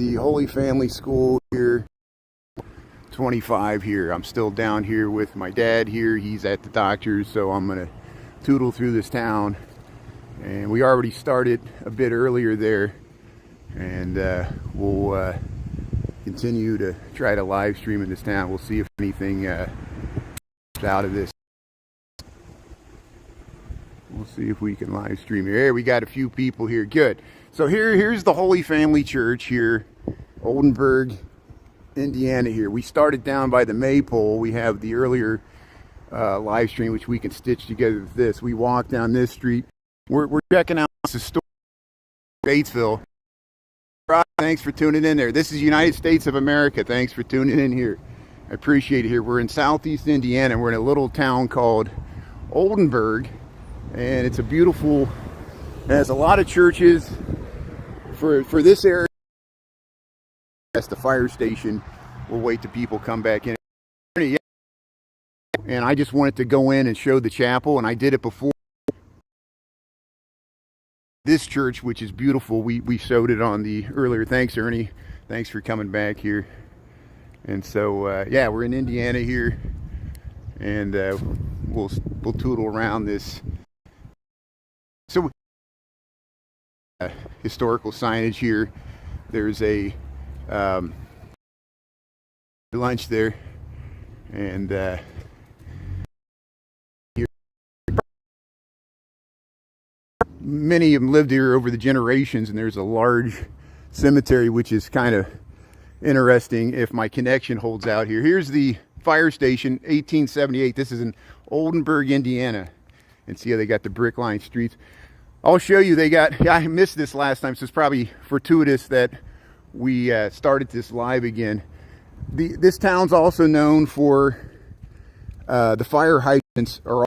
the Holy Family School here, 25 here. I'm still down here with my dad here. He's at the doctor's, so I'm gonna tootle through this town. And we already started a bit earlier there, and we'll continue to try to live stream in this town. We'll see if anything out of this. We'll see if we can live stream here. Hey, we got a few people here. Good. So here's the Holy Family Church here, Oldenburg, Indiana here. We started down by the maypole. We have the earlier live stream, which we can stitch together with this. We walk down this street. We're checking out this historic Batesville. Thanks for tuning in there. This is United States of America. Thanks for tuning in here. I appreciate it here. We're in southeast Indiana. We're in a little town called Oldenburg, and it's a beautiful, it has a lot of churches for this area. That's the fire station. We'll wait till people come back in. And I just wanted to go in and show the chapel, and I did it before. This church, which is beautiful, we showed it on the earlier. Thanks, Ernie. Thanks for coming back here. And so, yeah, we're in Indiana here, and we'll tootle around this. So, historical signage here. There's a lunch there, and here. Many of them lived here over the generations, and there's a large cemetery, which is kind of interesting if my connection holds out here. Here's the fire station, 1878. This is in Oldenburg, Indiana, and see how they got the brick lined streets. I'll show you. They got, I missed this last time, so it's probably fortuitous that we started this live again. This town's also known for the fire hydrants. Are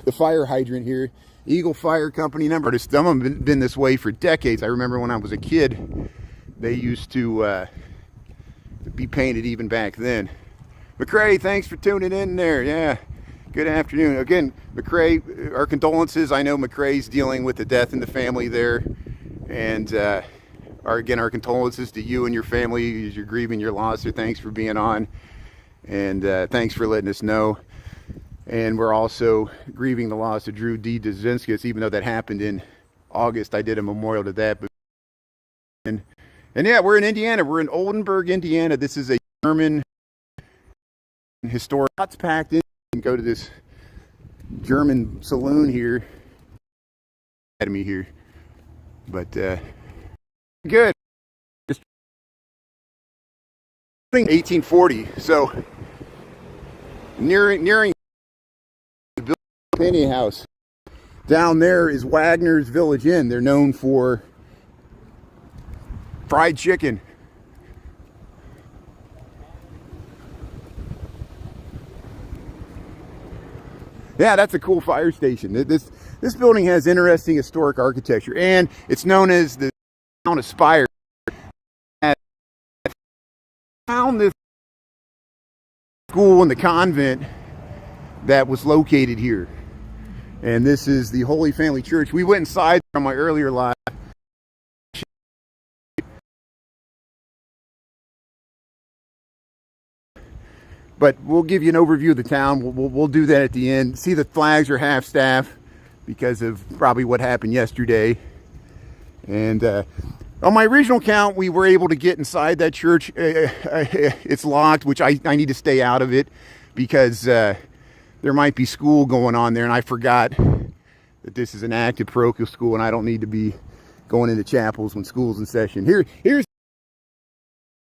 the fire hydrant here, Eagle Fire Company number. Some of them have been this way for decades. I remember when I was a kid, they used to be painted even back then. McCrae, thanks for tuning in there. Yeah. Good afternoon. Again, McCrae, our condolences. I know McCrae's dealing with the death in the family there. And our condolences to you and your family as you're grieving your loss. So thanks for being on. And thanks for letting us know. And we're also grieving the loss of Drew D. Dzinskis, even though that happened in August. I did a memorial to that. And yeah, we're in Indiana. We're in Oldenburg, Indiana. This is a German historic. Lots packed in. Go to this German saloon here, academy here, but good. Just 1840. So nearing the Penny House. Down there is Wagner's Village Inn. They're known for fried chicken. Yeah, that's a cool fire station. This building has interesting historic architecture, and it's known as the town of Spires. I found this school in the convent that was located here, and this is the Holy Family Church. We went inside from my earlier live. But we'll give you an overview of the town. We'll do that at the end. See, the flags are half staff because of probably what happened yesterday. And on my original count, we were able to get inside that church. It's locked, which I need to stay out of it because there might be school going on there. And I forgot that this is an active parochial school, and I don't need to be going into chapels when school's in session. Here's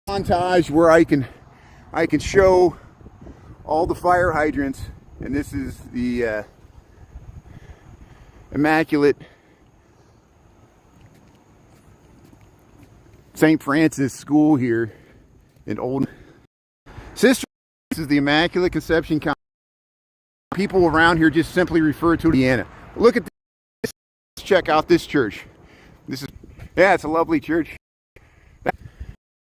a montage where I can show all the fire hydrants, and this is the Immaculate St. Francis School here in Olden. Sister, this is the Immaculate Conception. People around here just simply refer to Indiana. Look at this. Let's check out this church. Yeah, it's a lovely church.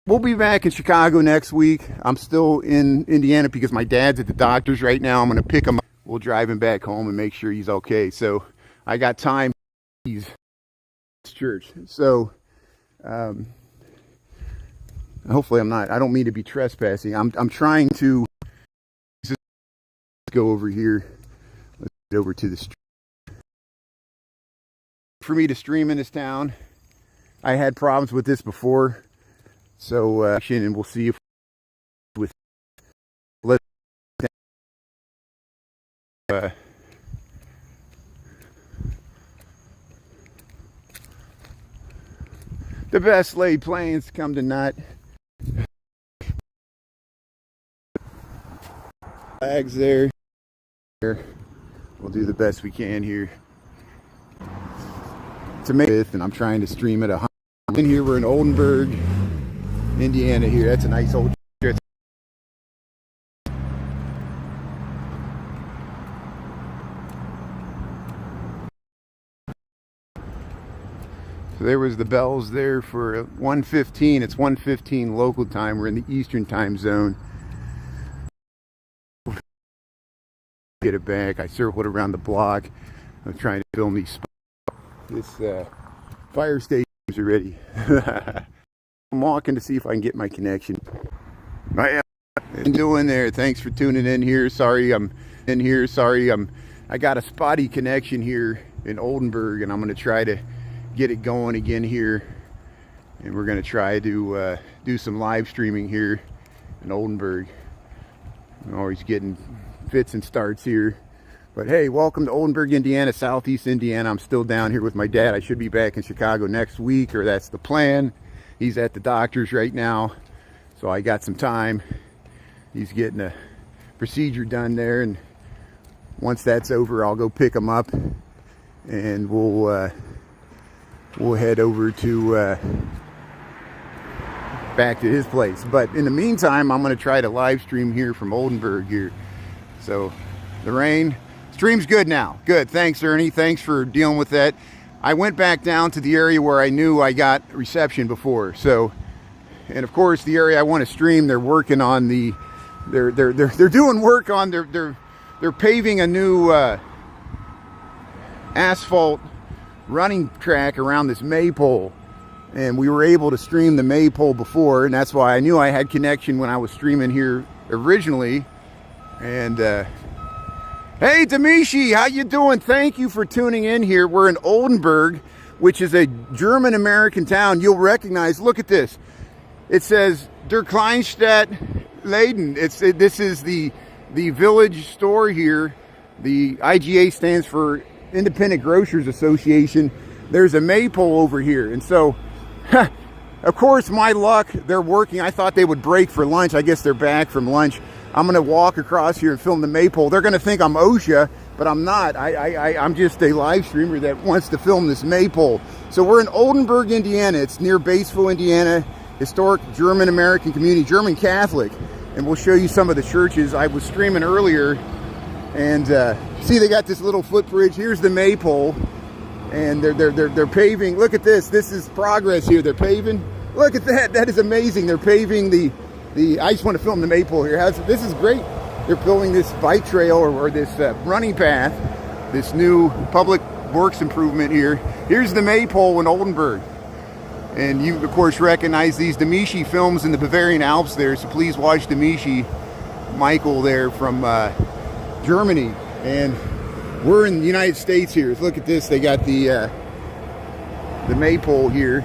We'll be back in Chicago next week. I'm still in Indiana because my dad's at the doctor's right now. I'm going to pick him up. We'll drive him back home and make sure he's okay. So I got time. He's church. So Hopefully I don't mean to be trespassing. I'm trying to go over here. Let's get over to the street. For me to stream in this town, I had problems with this before. So, and we'll see if with let's the best laid plans come to naught. Flags there. We'll do the best we can here to make it, and I'm trying to stream at 100. In here, we're in Oldenburg, Indiana. Here, that's a nice old church. So there was the bells there for 1:15. It's 1:15 local time. We're in the Eastern time zone. Get it back. I circled around the block. I'm trying to film these spots. This fire stations are ready. I'm walking to see if I can get my connection. I am doing there. Thanks for tuning in here. Sorry I'm in here. I got a spotty connection here in Oldenburg, and I'm going to try to get it going again here. And we're going to try to do some live streaming here in Oldenburg. I'm always getting fits and starts here. But hey, welcome to Oldenburg, Indiana, Southeast Indiana. I'm still down here with my dad. I should be back in Chicago next week, or that's the plan. He's at the doctor's right now, so I got some time. He's getting a procedure done there, and once that's over, I'll go pick him up, and we'll head over to back to his place. But in the meantime, I'm going to try to live stream here from Oldenburg here. So the rain stream's good now. Good. Thanks, Ernie. Thanks for dealing with that. I went back down to the area where I knew I got reception before. So, and of course, the area I want to stream, they're working on the, they're doing work on, they're paving a new asphalt running track around this maypole. And we were able to stream the maypole before, and that's why I knew I had connection when I was streaming here originally. And hey, Demishi, how you doing? Thank you for tuning in here. We're in Oldenburg, which is a German-American town. You'll recognize, look at this. It says Der Kleinstadt Laden. This is the village store here. The IGA stands for Independent Grocers Association. There's a maypole over here. And so, of course, my luck, they're working. I thought they would break for lunch. I guess they're back from lunch. I'm going to walk across here and film the maypole. They're going to think I'm OSHA, but I'm not. I'm just a live streamer that wants to film this maypole. So we're in Oldenburg, Indiana. It's near Batesville, Indiana. Historic German-American community, German Catholic. And we'll show you some of the churches. I was streaming earlier, and see, they got this little footbridge. Here's the maypole, and they're paving. Look at this. This is progress here. They're paving. Look at that. That is amazing. They're paving the I just want to film the maypole here. This is great. They're building this bike trail or this running path, this new public works improvement here. Here's the maypole in Oldenburg. And you, of course, recognize these Demishi films in the Bavarian Alps there. So please watch Demishi, Michael there from Germany. And we're in the United States here. Look at this. They got the maypole here.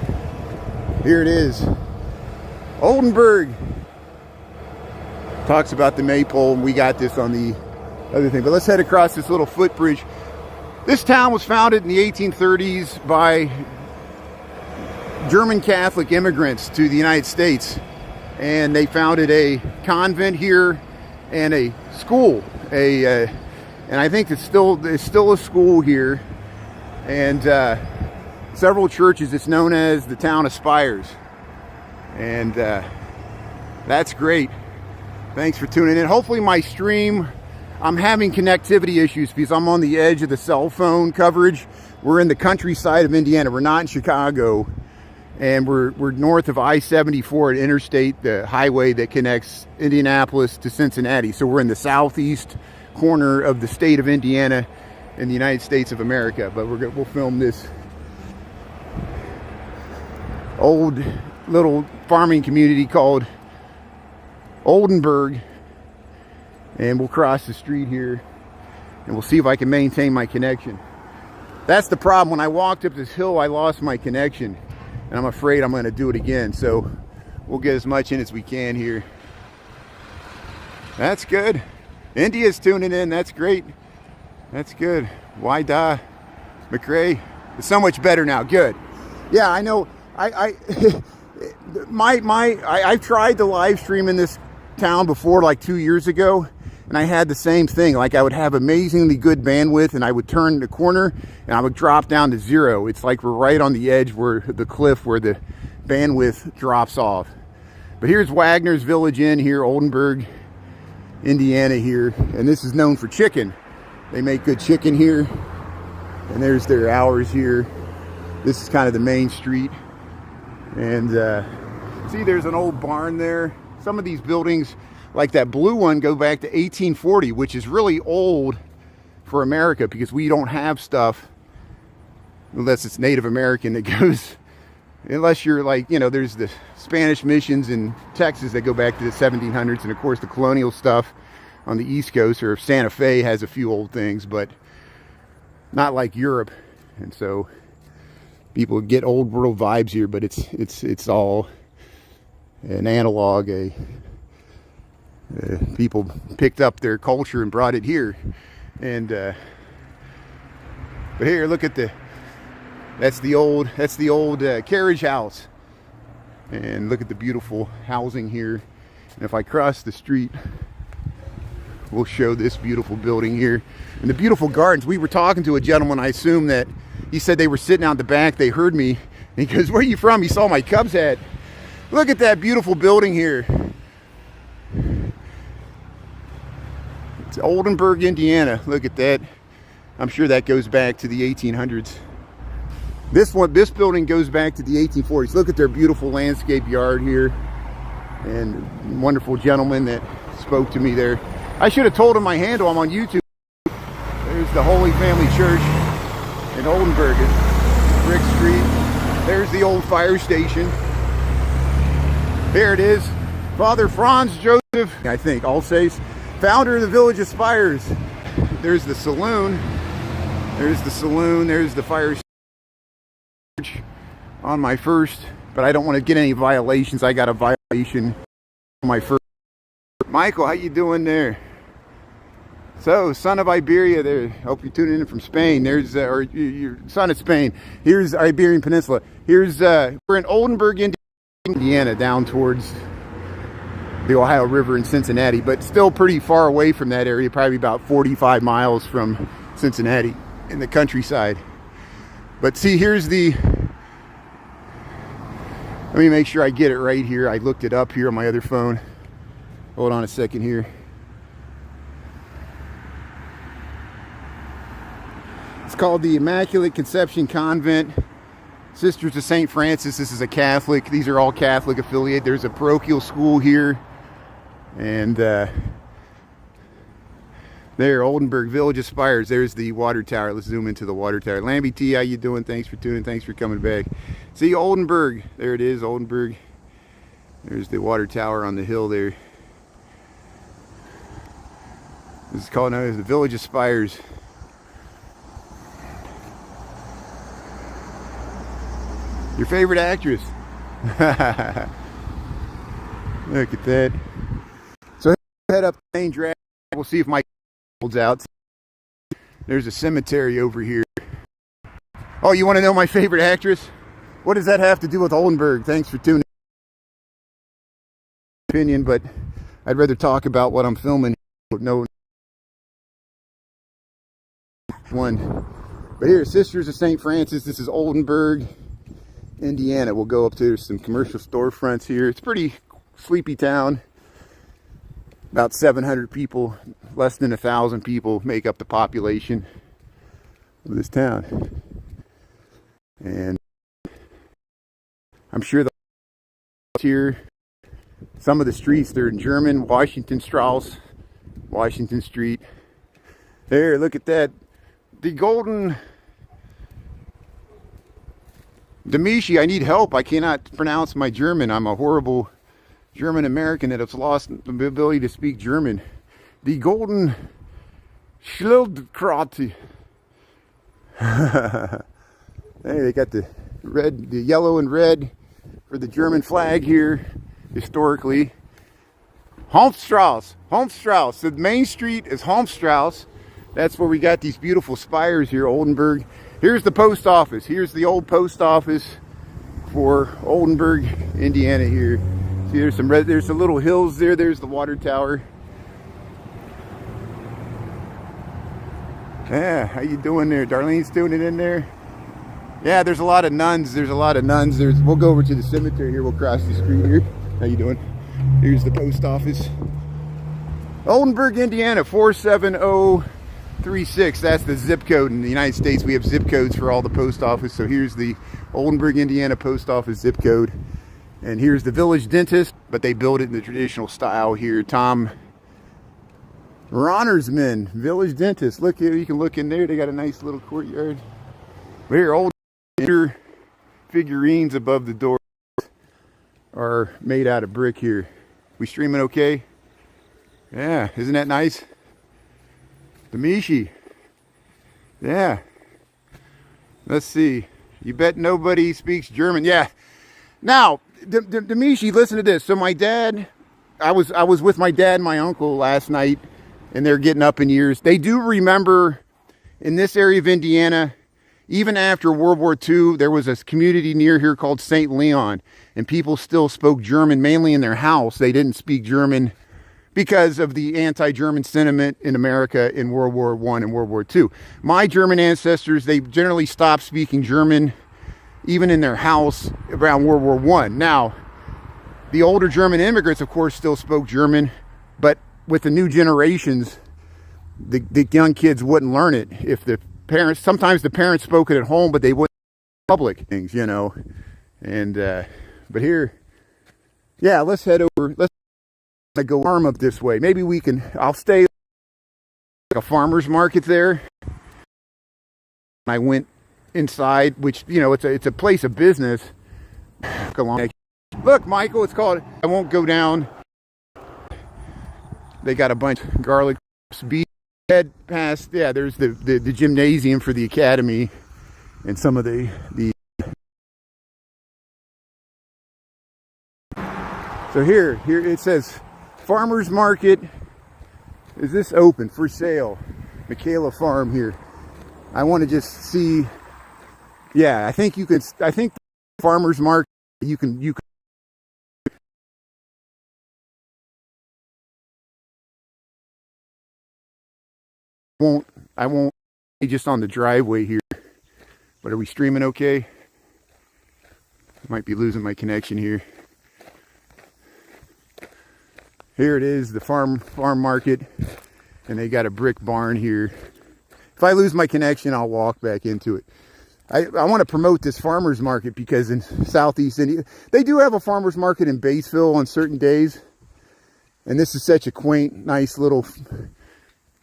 Here it is. Oldenburg. Talks about the maypole, and we got this on the other thing. But let's head across this little footbridge. This town was founded in the 1830s by German Catholic immigrants to the United States, and they founded a convent here and a school. And I think there's still a school here, and several churches. It's known as the town of Spires, and that's great. Thanks for tuning in. Hopefully my stream, I'm having connectivity issues because I'm on the edge of the cell phone coverage. We're in the countryside of Indiana. We're not in Chicago. And we're north of I-74 at Interstate, the highway that connects Indianapolis to Cincinnati. So we're in the southeast corner of the state of Indiana in the United States of America. But we'll film this. old little farming community called Oldenburg. And we'll cross the street here and we'll see if I can maintain my connection. That's the problem. When I walked up this hill, I lost my connection, and I'm afraid I'm going to do it again. So we'll get as much in as we can here. That's good. India's tuning in. That's great. That's good. Why da McRae? It's so much better now. Good. Yeah, I know. I've tried to live stream in this town before, like 2 years ago, and I had the same thing. Like, I would have amazingly good bandwidth, and I would turn the corner and I would drop down to 0. It's like we're right on the edge where the cliff where the bandwidth drops off. But here's Wagner's Village Inn here, Oldenburg, Indiana here, and this is known for chicken. They make good chicken here, and there's their hours here. This is kind of the main street, and see, there's an old barn there. Some of these buildings, like that blue one, go back to 1840, which is really old for America because we don't have stuff, unless it's Native American, that goes, unless you're like, you know, there's the Spanish missions in Texas that go back to the 1700s, and of course the colonial stuff on the East Coast, or Santa Fe has a few old things, but not like Europe. And so people get old world vibes here, but it's all an analog. People picked up their culture and brought it here, and but here, look at that's the old carriage house, and look at the beautiful housing here. And if I cross the street, we'll show this beautiful building here and the beautiful gardens. We were talking to a gentleman, I assume that he said they were sitting out the back, they heard me, and he goes, "Where are you from?" He saw my Cubs hat. Look at that beautiful building here. It's Oldenburg, Indiana. Look at that. I'm sure that goes back to the 1800s. This building goes back to the 1840s. Look at their beautiful landscape yard here, and wonderful gentleman that spoke to me there. I should have told him my handle. I'm on YouTube. There's the Holy Family Church in Oldenburg, Brick Street. There's the old fire station. There it is. Father Franz Joseph, I think, Alsace, founder of the village of Spires. There's the saloon. There's the saloon. There's the fire station on my first, but I don't want to get any violations. I got a violation on my first. Michael, how you doing there? So, son of Iberia there. Hope you're tuning in from Spain. There's, or you're son of Spain. Here's Iberian Peninsula. Here's, we're in Oldenburg, Indiana, down towards the Ohio River in Cincinnati, but still pretty far away from that area, probably about 45 miles from Cincinnati in the countryside. But see, here's the, let me make sure I get it right here. I looked it up here on my other phone. Hold on a second here. It's called the Immaculate Conception Convent, Sisters of St. Francis. This is a Catholic. These are all Catholic affiliate. There's a parochial school here. And there, Oldenburg, Village of Spires. There's the water tower. Let's zoom into the water tower. Lambie T, how you doing? Thanks for tuning. Thanks for coming back. See, Oldenburg. There it is, Oldenburg. There's the water tower on the hill there. This is called now the Village of Spires. Your favorite actress. Look at that. So head up the main drag. We'll see if Mike holds out. There's a cemetery over here. Oh, you want to know my favorite actress? What does that have to do with Oldenburg? Thanks for tuning in. Opinion, but I'd rather talk about what I'm filming. No one. But here, Sisters of St. Francis. This is Oldenburg, Indiana. We'll go up to some commercial storefronts here. It's a pretty sleepy town. About 700 people, less than 1,000 people make up the population of this town. And I'm sure the here, some of the streets, they're in German. Washington Strauss, Washington Street. There, look at that. The golden Demishi, I need help. I cannot pronounce my German. I'm a horrible German American that has lost the ability to speak German. The golden Schildkröte. Hey, they got the red, the yellow and red for the German flag here, historically. Holmstrasse, Holmstrasse. The main street is Holmstrasse. That's where we got these beautiful spires here, Oldenburg. Here's the post office. Here's the old post office for Oldenburg, Indiana here. See, there's some there's the little hills there. There's the water tower. Yeah, how you doing there? Darlene's doing it in there. Yeah, there's a lot of nuns. There's a lot of nuns. We'll go over to the cemetery here. We'll cross the street here. How you doing? Here's the post office. Oldenburg, Indiana, 47036. That's the zip code. In the United States, we have zip codes for all the post office. So here's the Oldenburg, Indiana post office zip code. And here's the village dentist, but they build it in the traditional style here. Tom Ronnersman, village dentist. Look here, you can look in there. They got a nice little courtyard. But here, old figurines above the door are made out of brick here. We streaming okay? Yeah, isn't that nice? The Mishi. Yeah. Let's see. You bet nobody speaks German. Yeah. Now, the Mishi, listen to this. So my dad, I was with my dad and my uncle last night, and they're getting up in years. They do remember in this area of Indiana, even after World War II, there was a community near here called St. Leon, and people still spoke German, mainly in their house. They didn't speak German because of the anti-German sentiment in America in World War I and World War II. My German ancestors, they generally stopped speaking German even in their house around World War I. Now, the older German immigrants, of course, still spoke German, but with the new generations, the young kids wouldn't learn it. If the parents, sometimes the parents spoke it at home, but they wouldn't public things, you know. And but here, yeah, let's head over. Let's go arm up this way. Maybe we can. I'll stay like a farmer's market there. I went inside, which, you know, it's a place of business. Look, Michael, it's called. I won't go down. They got a bunch of garlic beef. Head past, yeah, there's the gymnasium for the academy and some of the so here it says farmers market. Is this open for sale? Michaela Farm here. I want to just see. Yeah, I think you could. I think farmers market. You can. I won't just on the driveway here. But are we streaming okay? Might be losing my connection here. Here it is, the farm market, and they got a brick barn here. If I lose my connection, I'll walk back into it. I want to promote this farmers market because in Southeast India, they do have a farmers market in Batesville on certain days. And this is such a quaint, nice little,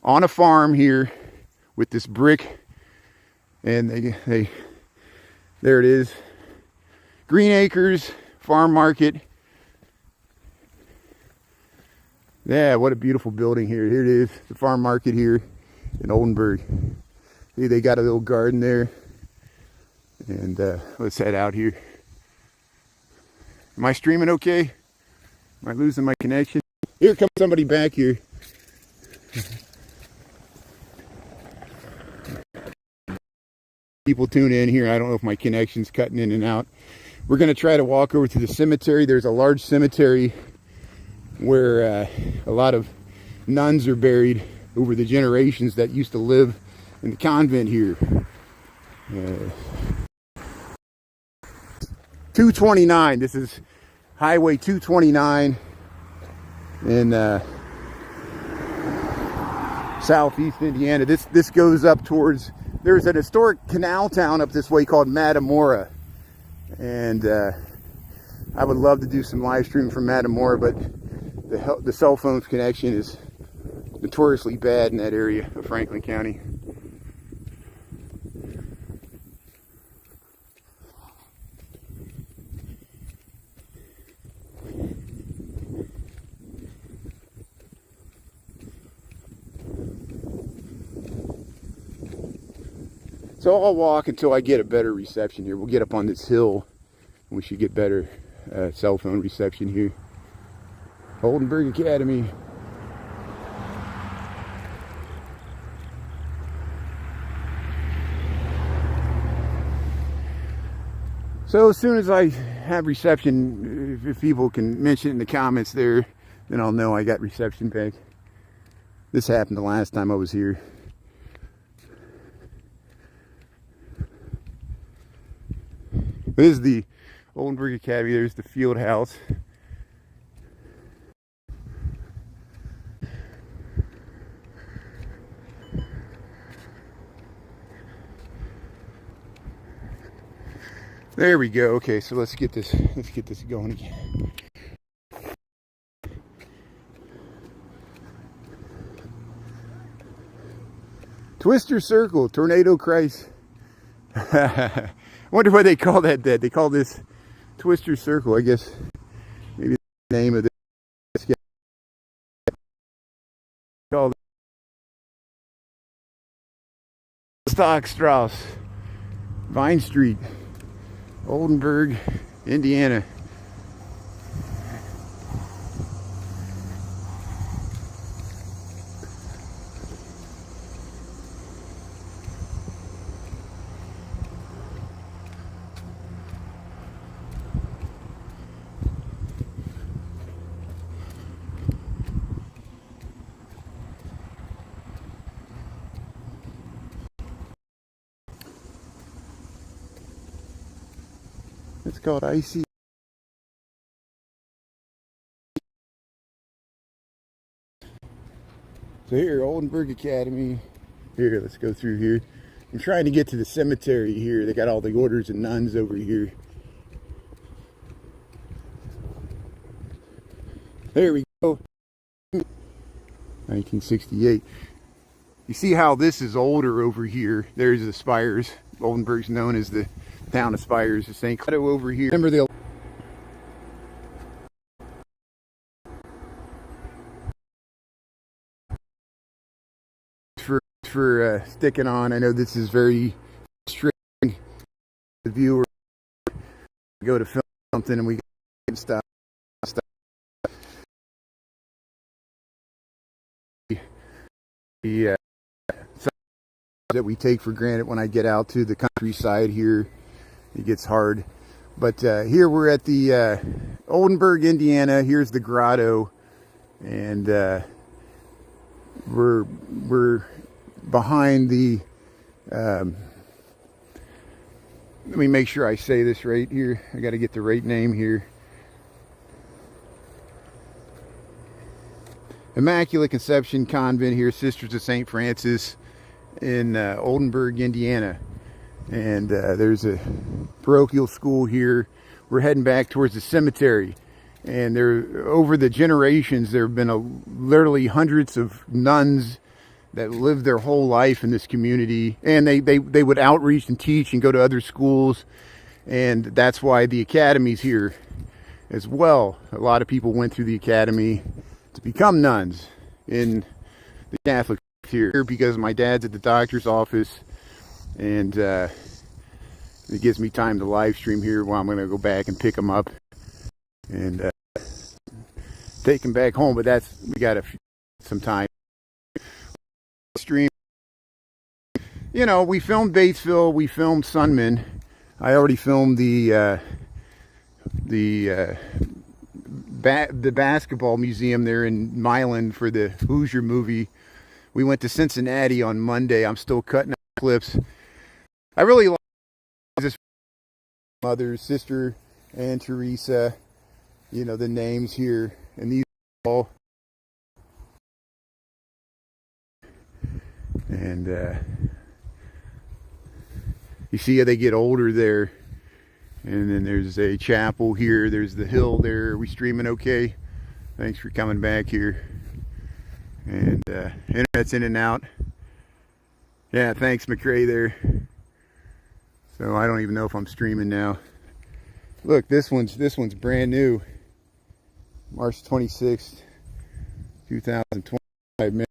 on a farm here with this brick. And they there it is. Green Acres Farm Market. Yeah, what a beautiful building here. Here it is, the farm market here in Oldenburg. See, they got a little garden there. And let's head out here. Am I streaming okay? Am I losing my connection? Here comes somebody back here. People tune in here. I don't know if my connection's cutting in and out. We're going to try to walk over to the cemetery. There's a large cemetery where a lot of nuns are buried over the generations that used to live in the convent here. 229. This is Highway 229 in Southeast Indiana. This goes up towards. There's an historic canal town up this way called Matamora, and I would love to do some live streaming from Matamora, but the cell phone's connection is notoriously bad in that area of Franklin County. So I'll walk until I get a better reception here. We'll get up on this hill and we should get better cell phone reception here. Oldenburg Academy. So as soon as I have reception, if people can mention it in the comments there, then I'll know I got reception back. This happened the last time I was here. This is the Oldenburg Academy. There's the field house. There we go. Okay, so let's get this going again. Twister Circle, Tornado Christ. I wonder why they call that. They call this Twister Circle. I guess maybe the name of this. Called Stock Strauss, Vine Street, Oldenburg, Indiana. It's called Icy. So here, Oldenburg Academy. Here, let's go through here. I'm trying to get to the cemetery here. They got all the orders and nuns over here. There we go. 1968. You see how this is older over here. There's the spires. Oldenburg's known as the town of Spires. The St. Cloud over here. Remember the for sticking on. I know this is very strict. The viewer go to film something and we can stop. The that we take for granted when I get out to the countryside here, it gets hard. But here we're at the Oldenburg, Indiana. Here's the grotto, and we're behind the. Let me make sure I say this right here. I got to get the right name here. Immaculate Conception Convent here, Sisters of St. Francis in Oldenburg, Indiana. And there's a parochial school here. We're heading back towards the cemetery. And there, over the generations, there have been literally hundreds of nuns that lived their whole life in this community. And they would outreach and teach and go to other schools. And that's why the academy's here as well. A lot of people went through the academy to become nuns in the Catholic here, because my dad's at the doctor's office, and it gives me time to live stream here while I'm going to go back and pick them up and take them back home. But we got some time stream. You know, we filmed Batesville, we filmed Sunman. I already filmed the basketball museum there in Milan for the Hoosier movie. We went to Cincinnati on Monday. I'm still cutting out clips. I really like this mother, sister, and Teresa. You know, the names here. And these all. And you see how they get older there. And then there's a chapel here. There's the hill there. Are we streaming okay? Thanks for coming back here. And internet's in and out. Yeah, thanks McRae there. So I don't even know if I'm streaming now. Look, this one's brand new. March 26th, 2025.